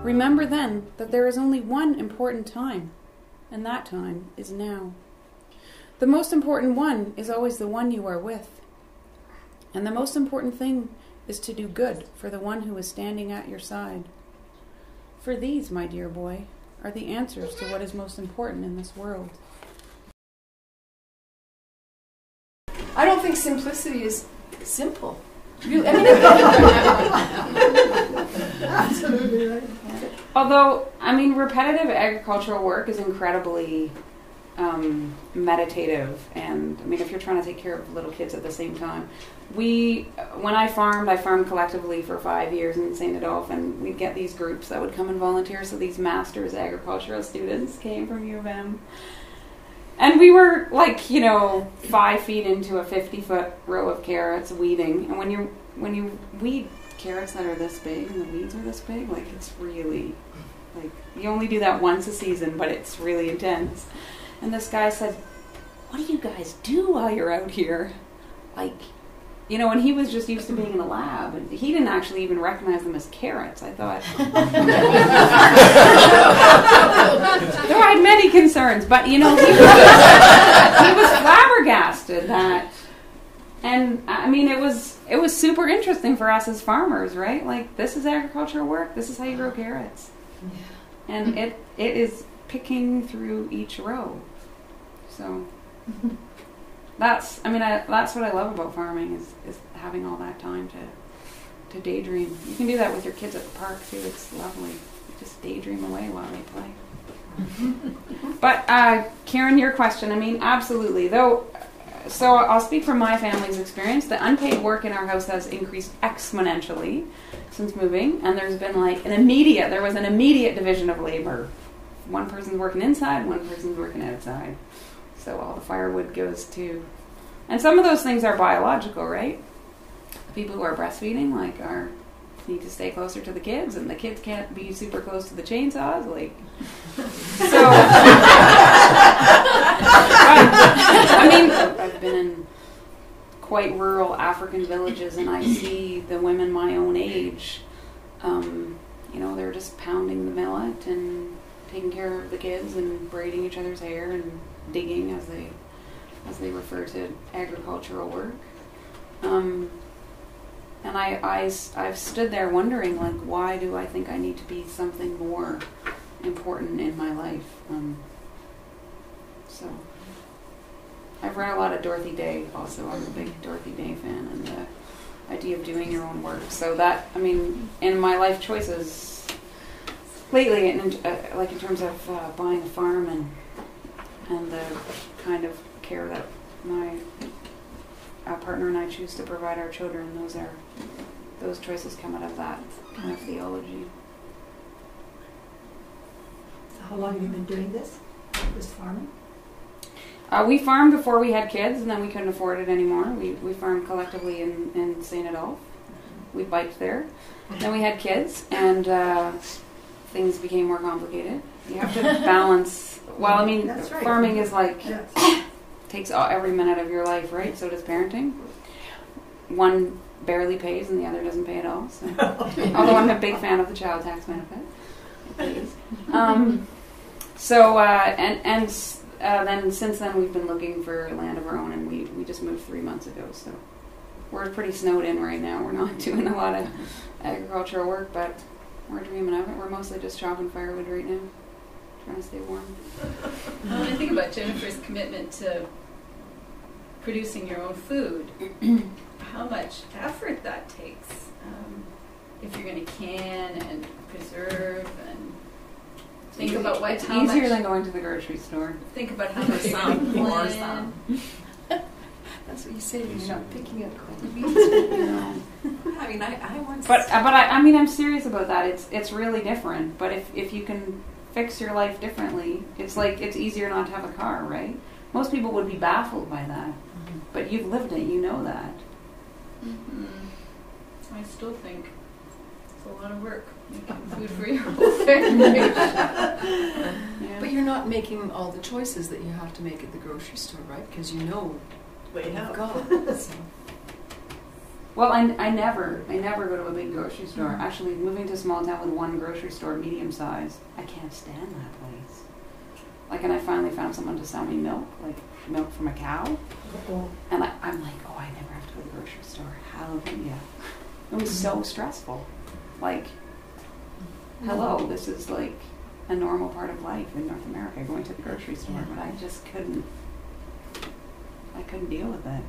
Remember then that there is only one important time, and that time is now. The most important one is always the one you are with. And the most important thing is to do good for the one who is standing at your side. For these, my dear boy, are the answers to what is most important in this world. I don't think simplicity is simple. Absolutely right. Although, repetitive agricultural work is incredibly meditative, and if you're trying to take care of little kids at the same time. When I farmed collectively for 5 years in St. Adolphe, and we'd get these groups that would come and volunteer, so these master's agricultural students came from U of M. And we were 5 feet into a 50-foot row of carrots weeding, and when you weed carrots that are this big and the weeds are this big, it's really, you only do that once a season, but it's really intense. And this guy said, "What do you guys do while you're out here?" And he was just used to being in a lab, and he didn't actually even recognize them as carrots. I thought. Though I had many concerns, but he was flabbergasted that. And it was super interesting for us as farmers, right? This is agricultural work. This is how you grow carrots. Yeah. And it is picking through each row. So that's what I love about farming is having all that time to daydream. You can do that with your kids at the park too. It's lovely. You just daydream away while they play. But Karen, your question, absolutely. So I'll speak from my family's experience. The unpaid work in our house has increased exponentially since moving, and there's been an immediate division of labor. One person's working inside, one person's working outside. So all the firewood goes to, and some of those things are biological, right? People who are breastfeeding need to stay closer to the kids, and the kids can't be super close to the chainsaws, So, I've been in quite rural African villages, and I see the women my own age, they're just pounding the millet and taking care of the kids and braiding each other's hair and digging, as they refer to agricultural work. And I've stood there wondering, why do I think I need to be something more important in my life? So I've read a lot of Dorothy Day also. I'm a big Dorothy Day fan, and the idea of doing your own work. So that, in my life choices lately, in terms of buying a farm and the kind of care that my partner and I choose to provide our children, those choices come out of that kind of theology. So how long have you been doing this farming? We farmed before we had kids, and then we couldn't afford it anymore. We farmed collectively in St. Adolphe. We biked there. Then we had kids, and things became more complicated. You have to balance. Well, That's right. Farming is takes every minute of your life, right? So does parenting. One barely pays, and the other doesn't pay at all. So. Although I'm a big fan of the child tax benefit. Then since then we've been looking for land of our own, and we just moved 3 months ago. So we're pretty snowed in right now. We're not doing a lot of agricultural work, but we're dreaming of it. We're mostly just chopping firewood right now, trying to stay warm. When I think about Jennifer's commitment to producing your own food, how much effort that takes. If you're going to can and preserve and think about it's how easier much, than going to the grocery store. think about how much some More plan. That's what you say when you're not picking up I once. But I'm serious about that. It's really different. But if you can fix your life differently, it's easier not to have a car, right? Most people would be baffled by that, but you've lived it. You know that. Mm-hmm. I still think it's a lot of work making food for your whole family. Yeah. But you're not making all the choices that you have to make at the grocery store, right? Because you know what you've got. So. Well, I never go to a big grocery store. Actually, moving to a small town with one grocery store, medium size, I can't stand that place. Like, and I finally found someone to sell me milk, like milk from a cow. And I'm like, oh, I never have to go to the grocery store. Hallelujah. It was so stressful. Like, hello, this is like a normal part of life in North America, going to the grocery store, but I just couldn't deal with it.